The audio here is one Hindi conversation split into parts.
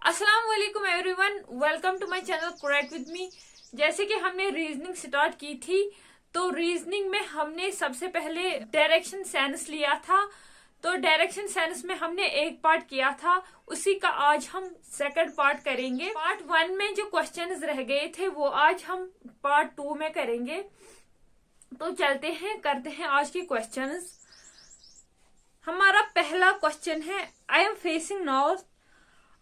अस्सलाम वालेकुम everyone, welcome to my channel correct with me. जैसे कि हमने रीजनिंग स्टार्ट की थी, तो रीजनिंग में हमने सबसे पहले डायरेक्शन सेंस लिया था। तो डायरेक्शन सेंस में हमने एक पार्ट किया था, उसी का आज हम सेकंड पार्ट करेंगे। पार्ट 1 में जो क्वेश्चंस रह गए थे वो आज हम पार्ट 2 में करेंगे। तो चलते हैं, करते हैं आज के क्वेश्चंस। हमारा पहला क्वेश्चन है, I am facing north,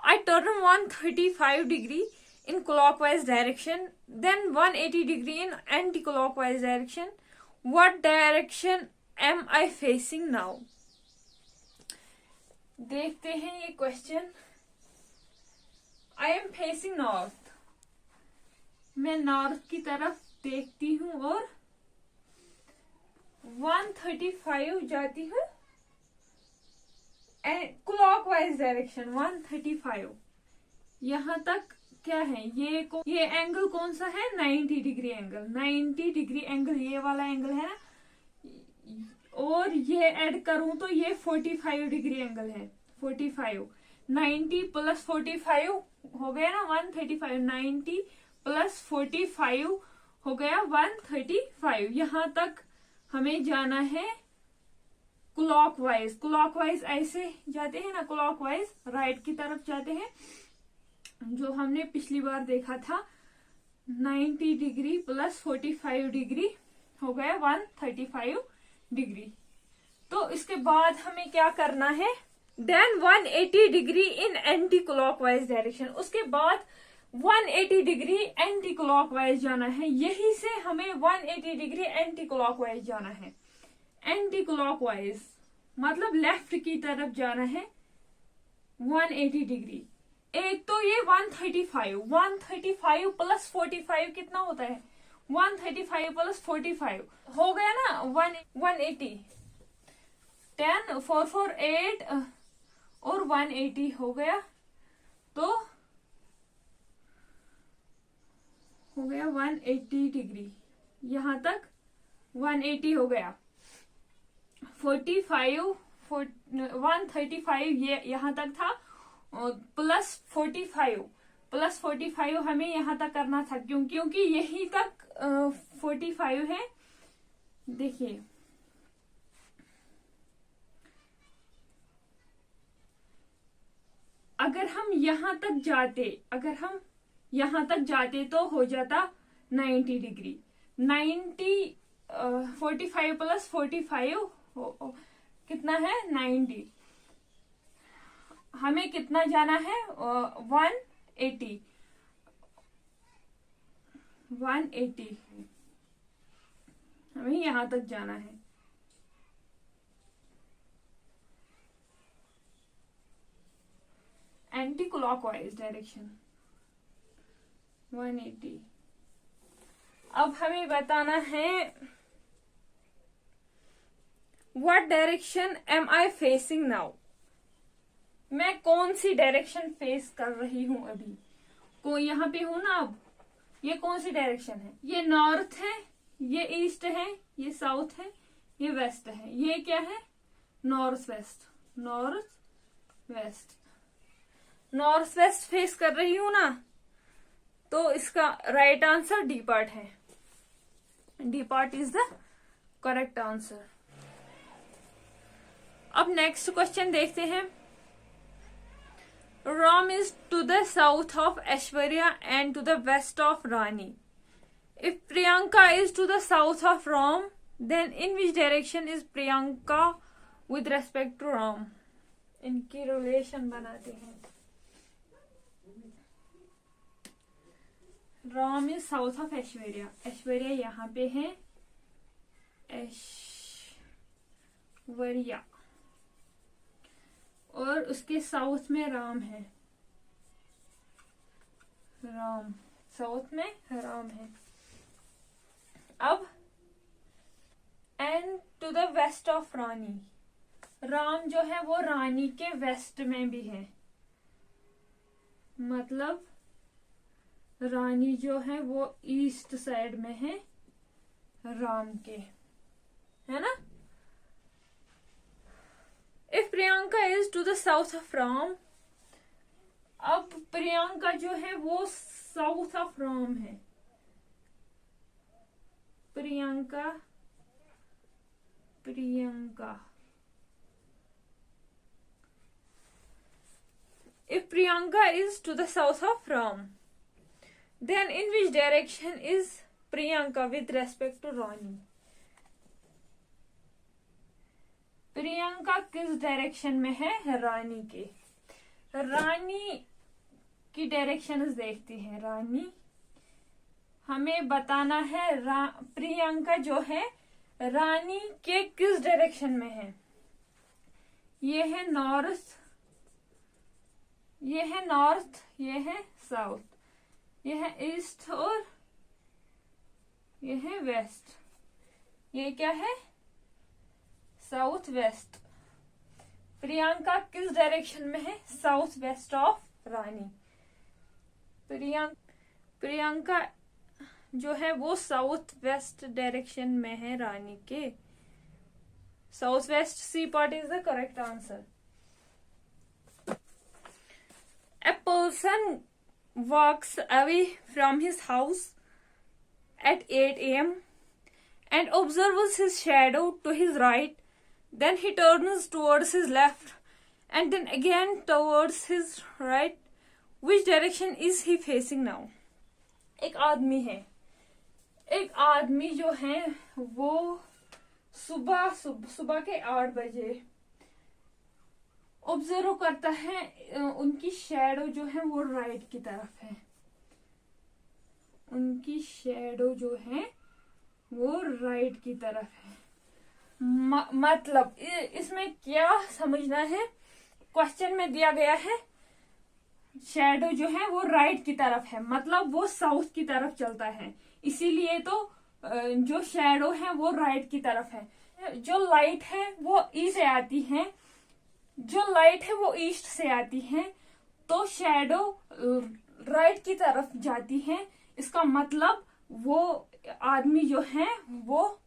I turn 135 degree in clockwise direction, then 180 degree in anti-clockwise direction. What direction am I facing now? देखते हैं ये question. I am facing north. मैं नॉर्थ की तरफ देखती हूँ और 135 जाती हूँ क्लॉकवाइज डायरेक्शन 135। यहां तक क्या है, ये एंगल कौन सा है? 90 डिग्री एंगल। 90 डिग्री एंगल ये वाला एंगल है, और ये ऐड करूं तो ये 45 डिग्री एंगल है। 45 90 प्लस 45 हो गया ना 135। 90 प्लस 45 हो गया 135। यहां तक हमें जाना है क्लॉकवाइज। क्लॉकवाइज ऐसे जाते हैं ना, क्लॉकवाइज राइट की तरफ जाते हैं, जो हमने पिछली बार देखा था। 90 डिग्री प्लस 45 डिग्री हो गया 135 डिग्री। तो इसके बाद हमें क्या करना है? Then 180 degree in anti clockwise direction. उसके बाद 180 डिग्री एंटी क्लॉकवाइज जाना है। यही से हमें 180 डिग्री एंटी क्लॉकवाइज जाना है। एंटी क्लॉकवाइज मतलब लेफ्ट की तरफ जाना है 180 डिग्री। एक तो ये 135 प्लस 45 कितना होता है? 135 प्लस 45 हो गया ना 180। 10 4 4 8 और 180 हो गया, तो हो गया 180 डिग्री। यहां तक 180 हो गया। 135 ये यहां तक था, प्लस 45 हमें यहां तक करना था, क्योंकि यही तक 45 है। देखिए, अगर हम यहां तक जाते तो हो जाता 90 डिग्री। 45 प्लस 45 कितना है? 90। हमें कितना जाना है? 180। हमें यहां तक जाना है। Anti clockwise direction 180। अब हमें बताना है, What direction am I facing now? मैं कौन सी डायरेक्शन फेस कर रही हूं अभी? यहाँ पे हूं ना। अब ये कौन सी डायरेक्शन है? ये नॉर्थ है, ये ईस्ट है, ये साउथ है, ये वेस्ट है। ये क्या है? नॉर्थ वेस्ट फेस कर रही हूं ना, तो इसका राइट आंसर डी पार्ट है। D part is the correct answer. अब नेक्स्ट क्वेश्चन देखते हैं। Ram is to the south of Aishwarya and to the west of Rani. If Priyanka is to the south of Ram, then in which direction is Priyanka with respect to Ram? इनकी रिलेशन बनाते हैं। Ram is south of Aishwarya। Aishwarya यहाँ पे है, ऐश्वर्या, और उसके साउथ में राम है। साउथ में राम है। अब and to the west of Rani. Ram जो है वो रानी के वेस्ट में भी है, मतलब रानी जो है वो ईस्ट साइड में है राम के, है ना। If Priyanka is to the south of Ram, अब प्रियंका जो है वो साउथ ऑफ राम है। Priyanka If Priyanka is to the south of Ram, then in which direction is Priyanka with respect to Rani? Priyanka किस डायरेक्शन में है रानी के? रानी की डायरेक्शन देखती है। रानी हमें बताना है प्रियंका जो है रानी के किस डायरेक्शन में है। ये है नॉर्थ, ये है नॉर्थ, ये है साउथ, ये है ईस्ट और ये है वेस्ट। ये क्या है? South west. प्रियंका किस डायरेक्शन में है? साउथ वेस्ट ऑफ रानी। प्रियंका जो है वो साउथ वेस्ट डायरेक्शन में है रानी के। South west C part is the correct answer. A person walks away from his house at 8 a.m. and observes his shadow to his right. Then he turns towards his left and then again towards his right. Which direction is he facing now? एक आदमी है, एक आदमी जो है वो सुबह के 8 बजे ऑब्जर्व करता है, उनकी शैडो जो है वो राइट की तरफ है। उनकी शैडो जो है वो राइट की तरफ है। मतलब इसमें क्या समझना है? क्वेश्चन में दिया गया है शैडो जो है वो राइट की तरफ है, मतलब वो साउथ की तरफ चलता है, इसीलिए तो जो शैडो है वो राइट की तरफ है। जो लाइट है वो ई से आती है, जो लाइट है वो ईस्ट से आती है, तो शैडो राइट की तरफ जाती है। इसका मतलब वो आदमी जो है वो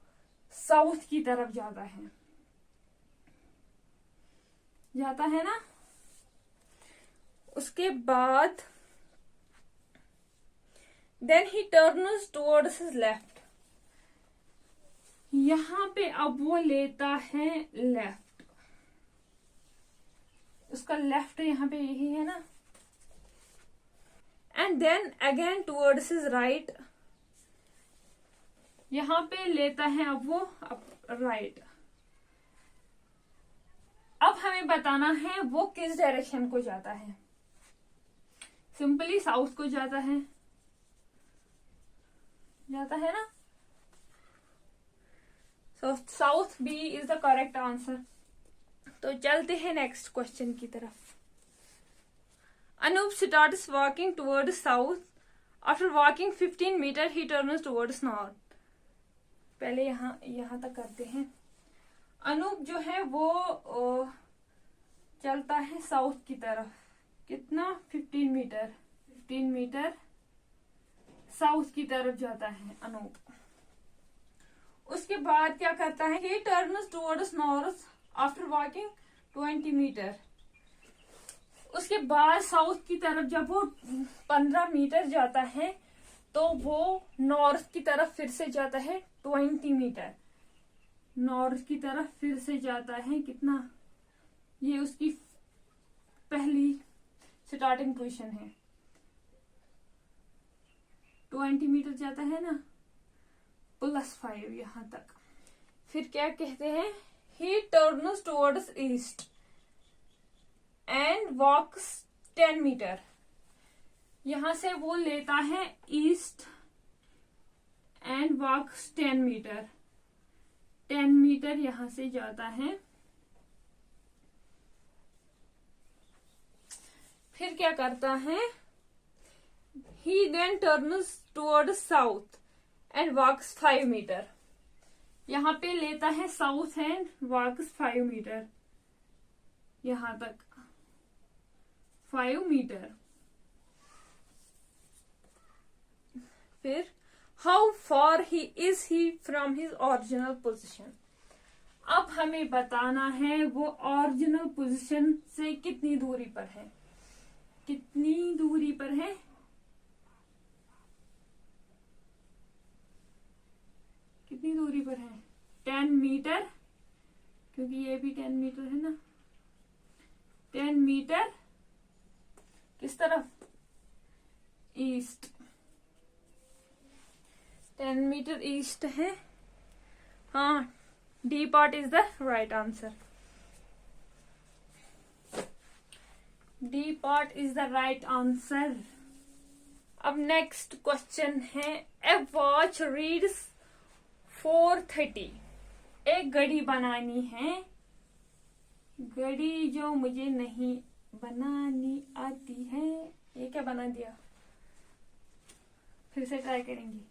साउथ की तरफ जाता है ना। उसके बाद then he turns towards his left. यहां पे अब वो लेता है लेफ्ट। उसका लेफ्ट यहाँ पे यही है ना। And then again towards his right. यहां पे लेता है अब वो राइट। अब हमें बताना है वो किस डायरेक्शन को जाता है। सिंपली साउथ को जाता है ना। So south B is the correct answer. तो चलते हैं नेक्स्ट क्वेश्चन की तरफ। Anup starts walking towards south. After walking 15 metre he turns towards north. पहले यहाँ तक करते हैं। अनूप जो है वो चलता है साउथ की तरफ। कितना? 15 मीटर साउथ की तरफ जाता है अनूप। उसके बाद क्या करता है? He turns towards north after walking 20 metre. उसके बाद साउथ की तरफ जब वो 15 मीटर जाता है तो वो नॉर्थ की तरफ फिर से जाता है 20 मीटर। नॉर्थ की तरफ फिर से जाता है कितना? ये उसकी पहली स्टार्टिंग पोजीशन है। 20 मीटर जाता है ना, +5 यहां तक। फिर क्या कहते हैं? He turns towards east and walks 10 metre. यहां से वो लेता है east and walks 10 metre. 10 metre यहां से जाता है। फिर क्या करता है? He then turns towards south and walks 5 metre. यहाँ पे लेता है साउथ एंड वॉक्स 5 मीटर यहां तक। 5 मीटर। फिर how for he is he from his original position. अब हमें बताना है वो ओरिजिनल पोजीशन से कितनी दूरी पर है। कितनी कितनी दूरी पर है? कितनी दूरी पर है? 10 मीटर, क्योंकि ये भी 10 मीटर है ना। 10 मीटर किस तरफ? ईस्ट। 10 मीटर ईस्ट है। हाँ, D part is the right answer. D part is the right answer. अब नेक्स्ट क्वेश्चन है, ए वॉच रीड्स 4:30। एक घड़ी बनानी है, घड़ी जो मुझे नहीं बनानी आती है। ये क्या बना दिया? फिर से ट्राई करेंगे।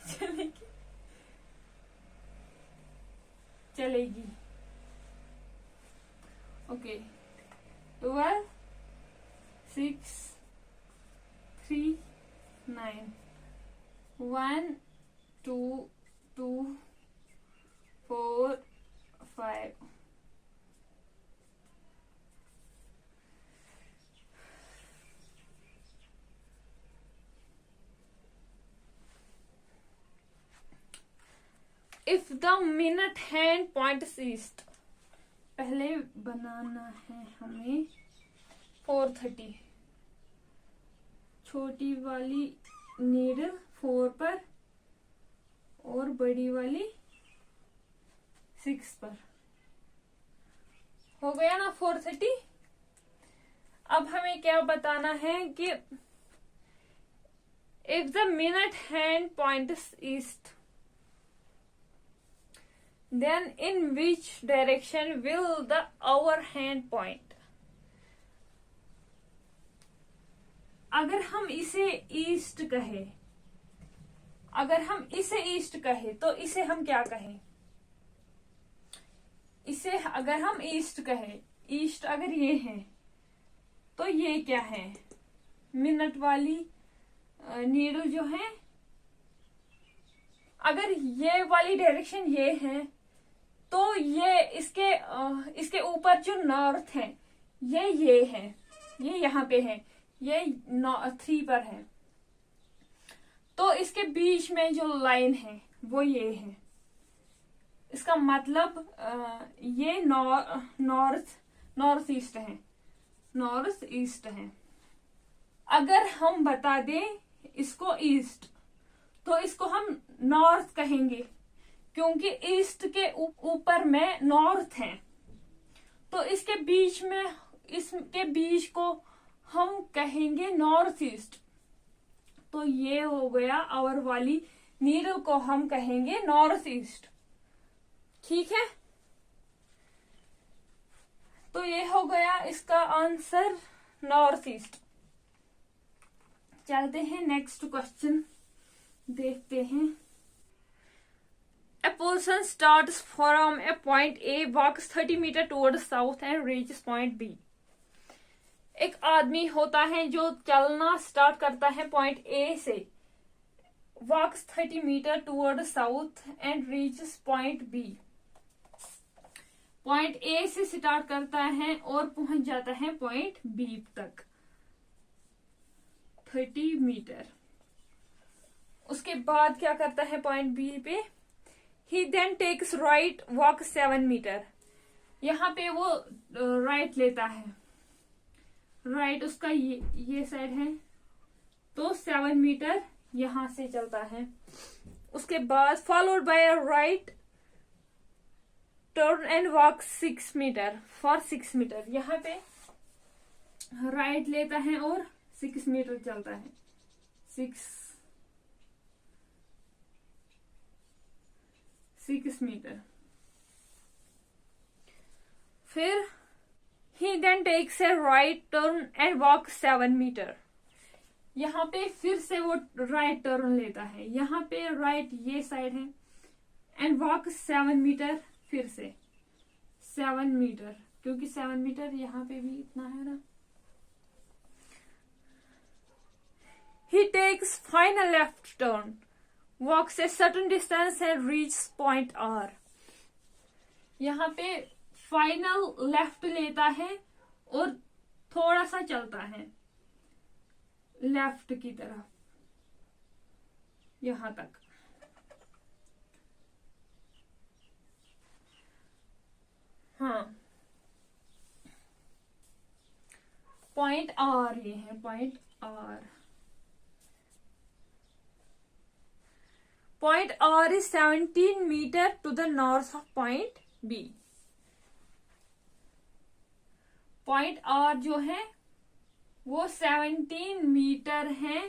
चलेगी? चलेगी। Okay. 12, 6, 3, 9, 1, 2, 2, 4, 5. If the minute hand points east, पहले बनाना है हमें 4:30। छोटी वाली नीडल 4 पर और बड़ी वाली 6 पर। हो गया ना 4:30। अब हमें क्या बताना है कि if the minute hand points east, then in which direction will the hour hand point? अगर हम इसे ईस्ट कहे, तो इसे हम क्या कहें? इसे अगर हम ईस्ट कहे, ईस्ट अगर ये है तो ये क्या है? मिनट वाली नीडल जो है, अगर ये वाली डायरेक्शन ये है तो ये इसके ऊपर जो नॉर्थ है ये है, ये यहाँ पे है, ये 3 पर है, तो इसके बीच में जो लाइन है वो ये है। इसका मतलब ये नॉर्थ ईस्ट है। अगर हम बता दें इसको ईस्ट, तो इसको हम नॉर्थ कहेंगे, क्योंकि ईस्ट के ऊपर में नॉर्थ है, तो इसके बीच को हम कहेंगे नॉर्थ ईस्ट। तो ये हो गया, आवर वाली नीडल को हम कहेंगे नॉर्थ ईस्ट। ठीक है, तो ये हो गया इसका आंसर नॉर्थ ईस्ट। चलते हैं नेक्स्ट क्वेश्चन देखते हैं। A person starts from a point A, walks 30 meter towards south and reaches point B. एक आदमी होता है जो चलना स्टार्ट करता है पॉइंट ए से, walks 30 meter towards south and reaches point B. Point A से स्टार्ट करता है और पहुंच जाता है पॉइंट बी तक 30 मीटर। उसके बाद क्या करता है पॉइंट बी पे? He then takes right, walk 7 metre. यहाँ पे वो राइट लेता है, राइट उसका ये साइड है, तो 7 मीटर यहां से चलता है। उसके बाद followed by a right turn and walk 6 metre for 6 metre. यहाँ पे राइट लेता है और 6 मीटर चलता है। 6 मीटर। फिर he then takes a right turn and walks 7 metre. यहाँ पे फिर से वो राइट टर्न लेता है, यहाँ पे राइट ये साइड है, एंड वॉक 7 मीटर, फिर से 7 मीटर, क्योंकि 7 मीटर यहाँ पे भी इतना है ना। He takes final left turn, walks a certain distance and reaches point R। यहाँ पे फाइनल लेफ्ट लेता है और थोड़ा सा चलता है लेफ्ट की तरफ यहां तक। हाँ, पॉइंट आर ये है, point R. Point R is 17 metre to the north of point B. Point R जो है वो 17 मीटर है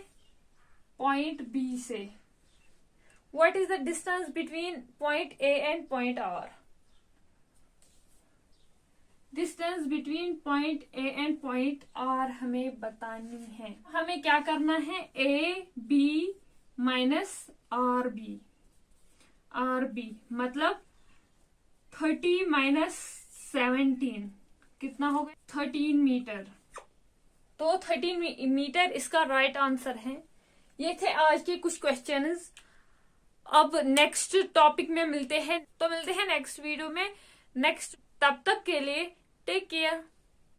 पॉइंट बी से। What is the distance between point A and point R? Distance between point A and point R हमें बतानी है। हमें क्या करना है, A B minus R B. R B मतलब 30 माइनस 17 कितना हो गया, 13 मीटर। तो 13 मीटर इसका राइट आंसर है। ये थे आज के कुछ क्वेश्चंस। अब नेक्स्ट टॉपिक में मिलते हैं, तो मिलते हैं नेक्स्ट वीडियो में नेक्स्ट। तब तक के लिए टेक केयर।